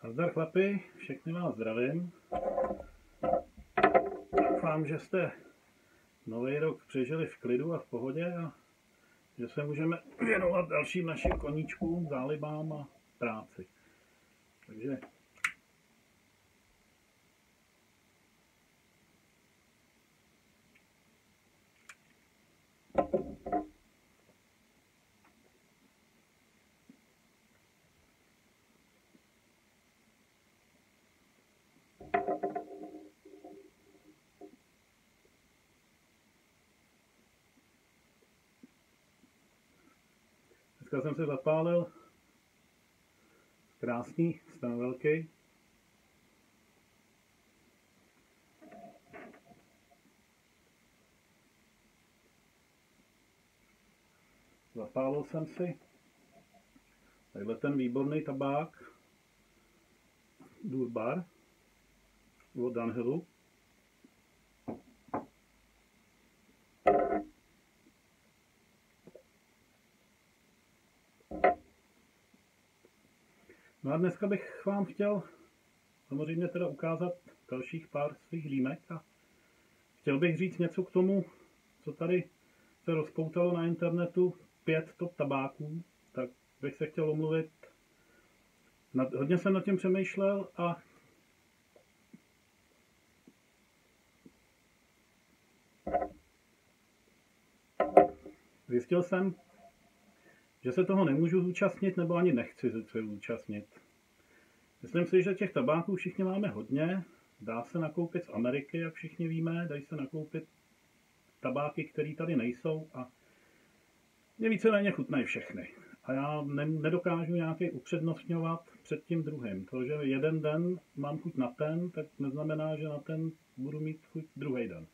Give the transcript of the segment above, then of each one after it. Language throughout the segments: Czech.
Nazdar chlapi, všechny vás zdravím. Doufám, že jste nový rok přežili v klidu a v pohodě a že se můžeme věnovat dalším našim koníčkům, zálibám a práci. Takže dneska jsem se zapálil krásný stan velký. Zapálil jsem si takhle ten výborný tabák Durbar od Dunhillu. No a dneska bych vám chtěl samozřejmě teda ukázat dalších pár svých dýmek a chtěl bych říct něco k tomu, co tady se rozpoutalo na internetu, 5 top tabáků, tak bych se chtěl omluvit. Hodně jsem nad tím přemýšlel a zjistil jsem, že se toho nemůžu zúčastnit, nebo ani nechci se zúčastnit. Myslím si, že těch tabáků všichni máme hodně. Dá se nakoupit z Ameriky, jak všichni víme, dají se nakoupit tabáky, které tady nejsou a mě víceméně chutnají všechny. A já nedokážu nějaký upřednostňovat před tím druhým. To, že jeden den mám chuť na ten, tak neznamená, že na ten budu mít chuť druhý den.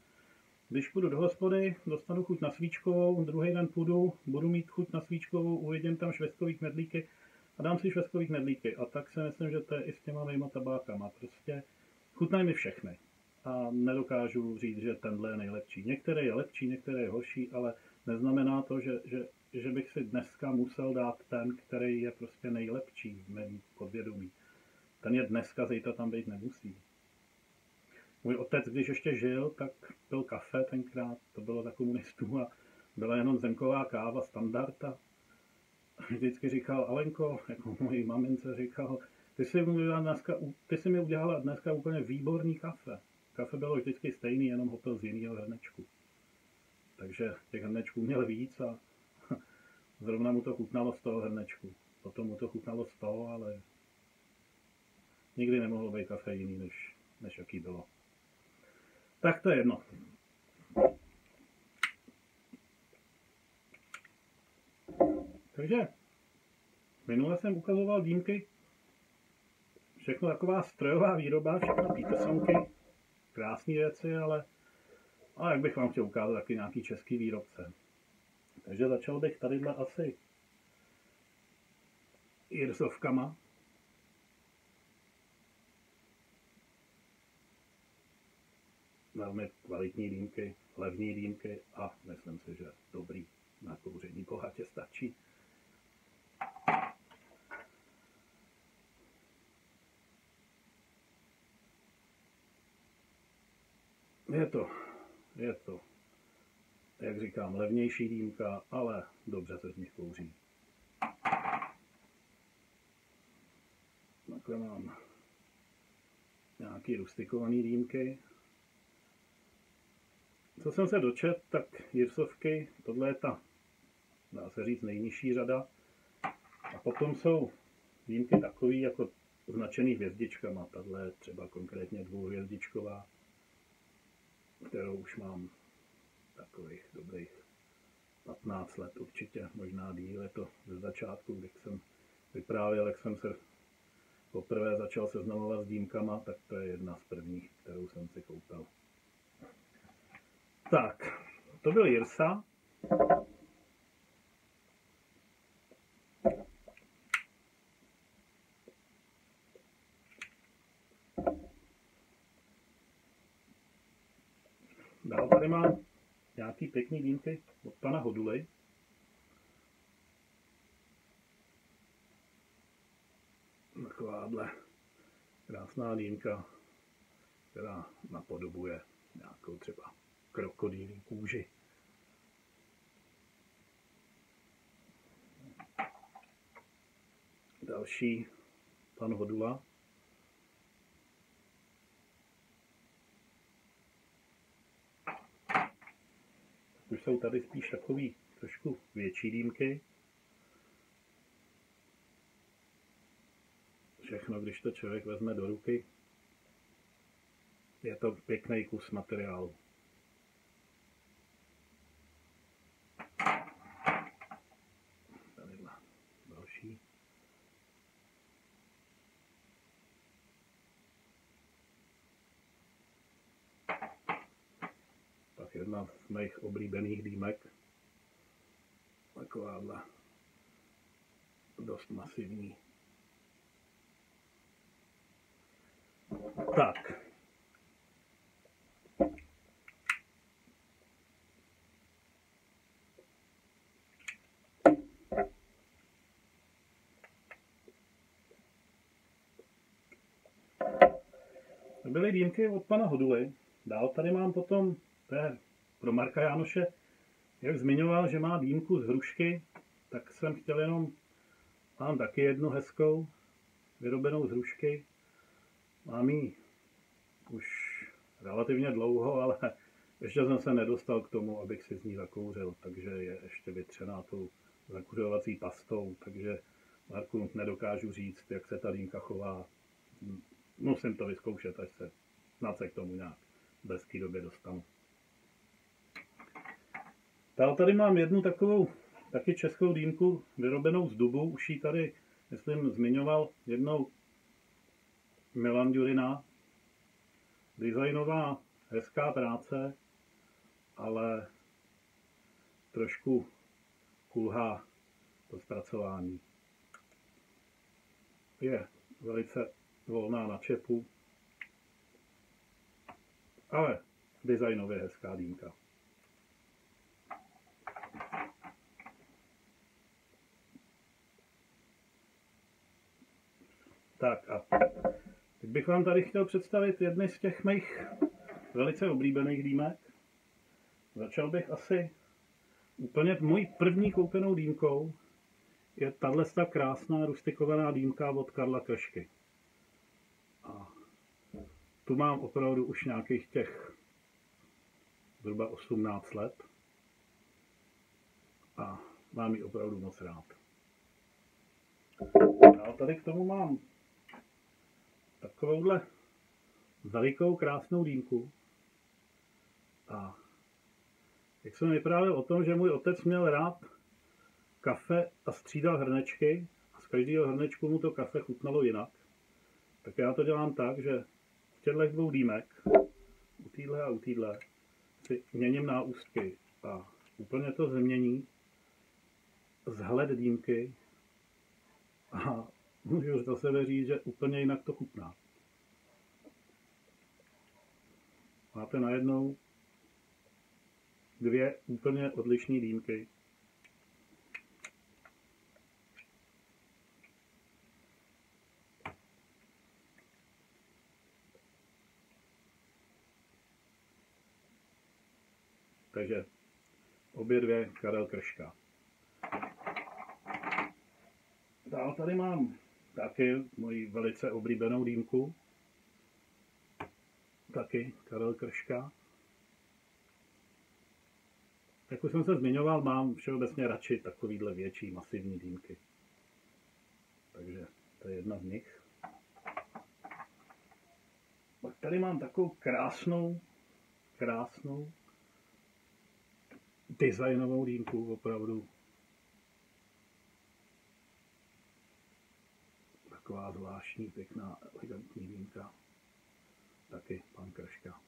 Když půjdu do hospody, dostanu chuť na svíčkovou, druhý den půjdu, budu mít chuť na svíčkovou, uvidím tam švestkový knedlíky a dám si švestkový knedlíky. A tak si myslím, že to je i s těma mýma tabákama. Prostě chutnají mi všechny. A nedokážu říct, že tenhle je nejlepší. Některý je lepší, některý je horší, ale neznamená to, že bych si dneska musel dát ten, který je prostě nejlepší v mém podvědomí. Ten je dneska, zítra tam být nemusí. Můj otec, když ještě žil, tak pil kafe tenkrát, to bylo za komunistů a byla jenom zrnková káva, standard a vždycky říkal, Alenko, jako mojí mamince říkal, ty jsi mi udělala dneska úplně výborný kafe. Kafe bylo vždycky stejný, jenom ho pil z jiného hrnečku. Takže těch hrnečků měl víc a zrovna mu to chutnalo z toho hrnečku. Potom mu to chutnalo z toho, ale nikdy nemohlo být kafe jiný, než jaký bylo. Tak to je jedno. Takže minule jsem ukazoval dýmky, všechno taková strojová výroba, všechno Petersonky, krásné věci, ale jak bych vám chtěl ukázat taky nějaký český výrobce. Takže začal bych tadyhle asi Irsovkama. Velmi kvalitní dýmky, levní dýmky a myslím si, že dobrý na kouření bohatě stačí. Je to, jak říkám, levnější dýmka, ale dobře se z nich kouří. Takhle mám nějaký rustikovaný dýmky. Co jsem se dočetl, tak Irsovky, tohle je ta, dá se říct, nejnižší řada. A potom jsou dýmky takový jako značený hvězdičkama. Tahle je třeba konkrétně 2hvězdičková, kterou už mám takových dobrých 15 let určitě, možná díl. Je to ze začátku, když jsem vyprávěl, jak jsem se poprvé začal seznamovat s dýmkama, tak to je jedna z prvních, kterou jsem si koupil. Tak, to byl Irsa. Dál tady mám nějaký pěkný dýmky od pana Hoduly. Takováhle Krásná dýmka, která napodobuje nějakou třeba krokodýlí kůži. Další pan Hodula. Už jsou tady spíš takový trošku větší dýmky. Všechno, když to člověk vezme do ruky, je to pěkný kus materiálu. Tady další. Tak jedna z mých oblíbených dýmek. Takováhle dost masivní. Tak. To byly dýmky od pana Hoduly. Dál tady mám potom, to je pro Marka Jánoše, jak zmiňoval, že má dýmku z hrušky, tak jsem chtěl jenom, mám taky jednu hezkou, vyrobenou z hrušky. Mám ji už relativně dlouho, ale ještě jsem se nedostal k tomu, abych si z ní zakouřil, takže je ještě vytřená tou zakuřovací pastou, takže Marku nedokážu říct, jak se ta dýmka chová. Musím to vyzkoušet, až se snad se k tomu nějak v brzké době dostanu. Dál tady mám jednu takovou taky českou dýmku vyrobenou z dubu. Už ji tady, myslím, zmiňoval jednou Milan Ďurina. Designová, hezká práce, ale trošku kulhá to zpracování. Je velice volná na čepu, ale designově hezká dýmka. Tak a teď bych vám tady chtěl představit jedny z těch mých velice oblíbených dýmek. Začal bych asi úplně mojí první koupenou dýmkou. Je tato krásná rustikovaná dýmka od Karla Kršky. A tu mám opravdu už nějakých těch zhruba 18 let. A mám ji opravdu moc rád. A tady k tomu mám takovouhle velikou krásnou dýmku. A jak jsem vyprávěl o tom, že můj otec měl rád kafe a střídal hrnečky a z každého hrnečku mu to kafe chutnalo jinak, tak já to dělám tak, že v těchto dvou dýmek, u téhle a u téhle, si měním náustky a úplně to změní vzhled dýmky a můžu za sebe říct, že úplně jinak to chutná. Máte najednou dvě úplně odlišné dýmky. Takže obě dvě Karel Krška. Dál tady mám taky moji velice oblíbenou dýmku. Taky Karel Krška. Jak už jsem se zmiňoval, mám všeobecně radši takovýhle větší masivní dýmky. Takže to je jedna z nich. Pak tady mám takovou krásnou designovou dýmku, opravdu. Taková zvláštní, pěkná, elegantní dýmka. Taky pan Krška.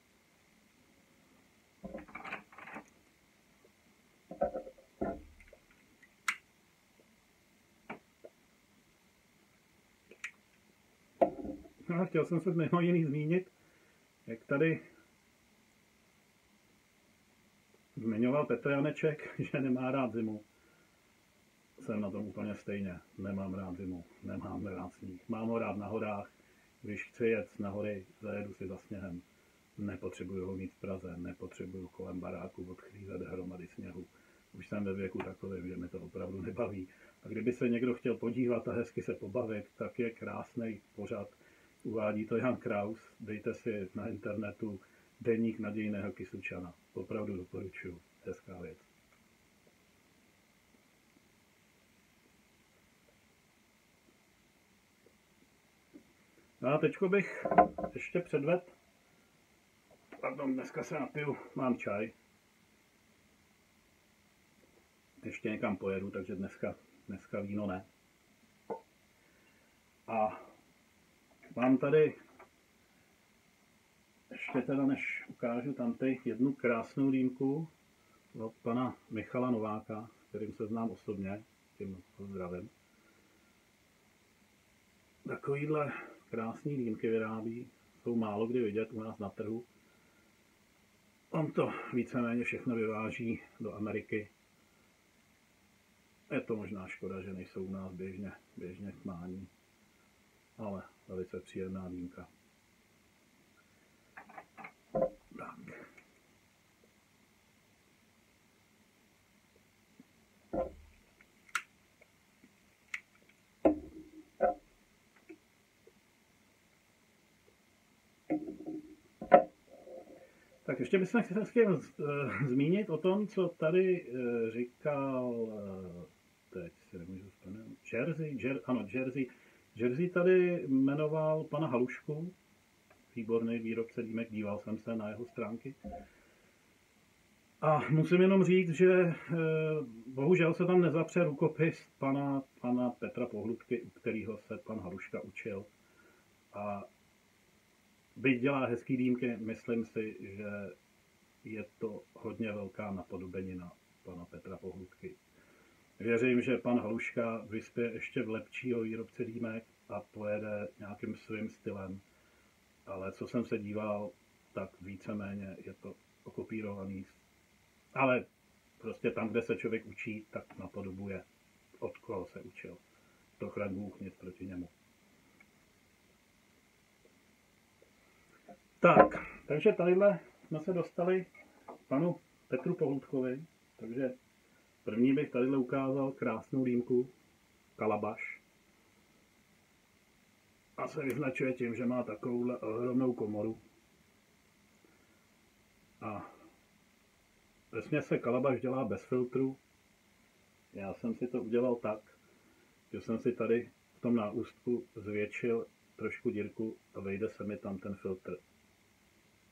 No a chtěl jsem se mimo jiný zmínit, jak tady zmiňoval Petr Janeček, že nemá rád zimu. Jsem na tom úplně stejně. Nemám rád zimu, nemám rád sníh. Mám ho rád na horách, Když chci jet na hory, zajedu si za sněhem. Nepotřebuju ho mít v Praze, nepotřebuju kolem baráku odchlízet hromady sněhu. Už jsem ve věku takovým, že mi to opravdu nebaví. A kdyby se někdo chtěl podívat a hezky se pobavit, tak je krásný pořad. Uvádí to Jan Kraus. Dejte si na internetu Deník nadějného Kysučana. Opravdu doporučuji. Hezká věc. No a teďko bych ještě předvedl. Pardon, dneska se napiju, mám čaj. Ještě někam pojedu, takže dneska víno ne. A mám tady ještě teda, než ukážu tamty, jednu krásnou dýmku od pana Michala Nováka, s kterým se znám osobně, tím ho zdravím. Takovýhle krásný dýmky vyrábí, jsou málo kdy vidět u nás na trhu. On to víceméně všechno vyváží do Ameriky. Je to možná škoda, že nejsou u nás běžně k mání, ale velice příjemná dýmka. Tak. Tak ještě bych se chtěl zmínit o tom, co tady říkal, teď si nemůžu vzpomenout, Jersey tady jmenoval pana Halušku, výborný výrobce dýmek, díval jsem se na jeho stránky. A musím jenom říct, že bohužel se tam nezapře rukopis pana Petra Pohlubky, u kterého se pan Haluška učil. A byť dělá hezký dýmky, myslím si, že je to hodně velká napodobenina pana Petra Pohlubky. Věřím, že pan Haluška vyspěje ještě v lepšího výrobce dýmek a pojede nějakým svým stylem. Ale co jsem se díval, tak víceméně je to okopírovaný. Ale prostě tam, kde se člověk učí, tak napodobuje, od koho se učil. To chraň Bůh, nic proti němu. Takže tadyhle jsme se dostali k panu Petru Pohlubkovi. Takže první bych tadyhle ukázal krásnou dýmku Kalabaš. A se vyznačuje tím, že má takovouhle ohromnou komoru. A vesměs se Kalabaš dělá bez filtru. Já jsem si to udělal tak, že jsem si tady v tom náustku zvětšil trošku dírku a vejde se mi tam ten filtr.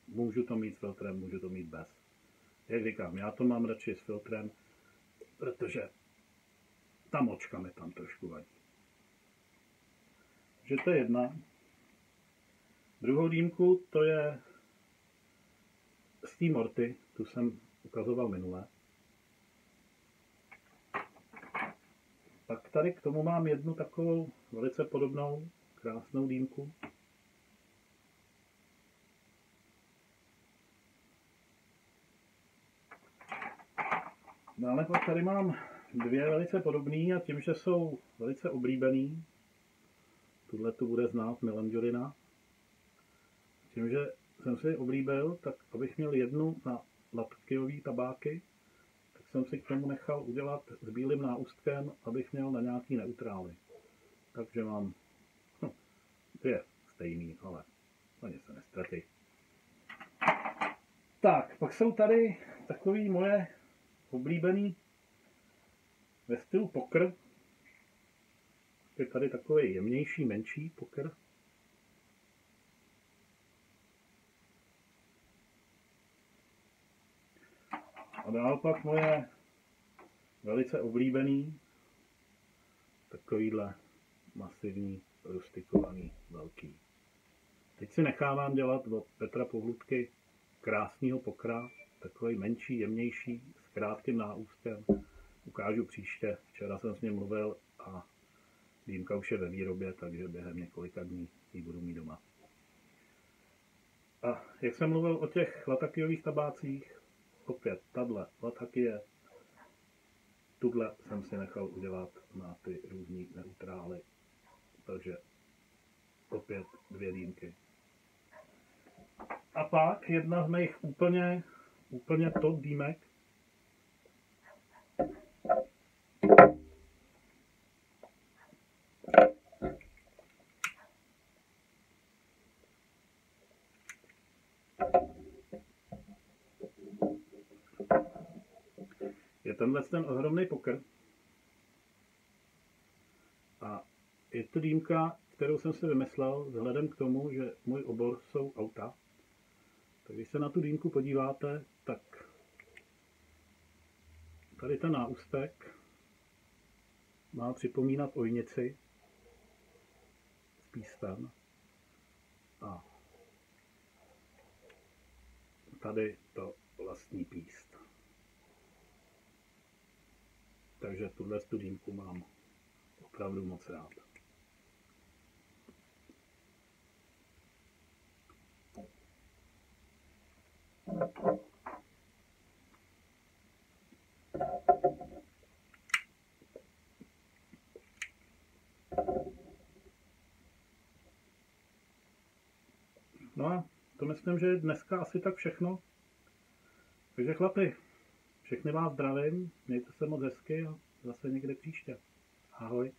Můžu to mít s filtrem, můžu to mít bez. Jak říkám, já to mám radši s filtrem, protože ta močka mi tam trošku vadí. Takže to je jedna. Druhou dýmku to je z té Morty, tu jsem ukazoval minule. Pak tady k tomu mám jednu takovou velice podobnou, krásnou dýmku. Dále pak tady mám dvě velice podobné a tím, že jsou velice oblíbený, tuhle tu bude znát Milan Dělina. Tím, že jsem si oblíbil, tak abych měl jednu na latkyový tabáky, tak jsem si k tomu nechal udělat s bílým náustkem, abych měl na nějaký neutrály. Takže mám dvě stejný, ale ani se nestratí. Tak, pak jsou tady takový moje oblíbený ve stylu poker. Je tady takový jemnější, menší poker. A dál pak moje velice oblíbený takovýhle masivní, rustikovaný, velký. Teď si nechávám dělat od Petra Pohlubky krásného pokra, takový menší, jemnější, s krátkým náustkem. Ukážu příště, včera jsem s ním mluvil a dýmka už je ve výrobě, takže během několika dní ji budu mít doma. A jak jsem mluvil o těch latakijových tabácích, opět tahle latakije, tuhle jsem si nechal udělat na ty různý neutrály. Takže opět 2 dýmky. A pak jedna z mých úplně top dýmek. Je tenhle ten ohromný poker. A je to dýmka, kterou jsem si vymyslel vzhledem k tomu, že můj obor jsou auta. Tak když se na tu dýmku podíváte, tak tady ten náústek má připomínat ojnici s pístem. A tady to vlastní píst. Takže tuhle dýmku mám opravdu moc rád. No a to myslím, že je dneska asi tak všechno. Takže chlapi, všechny vás zdravím, mějte se moc hezky a zase někde příště. Ahoj.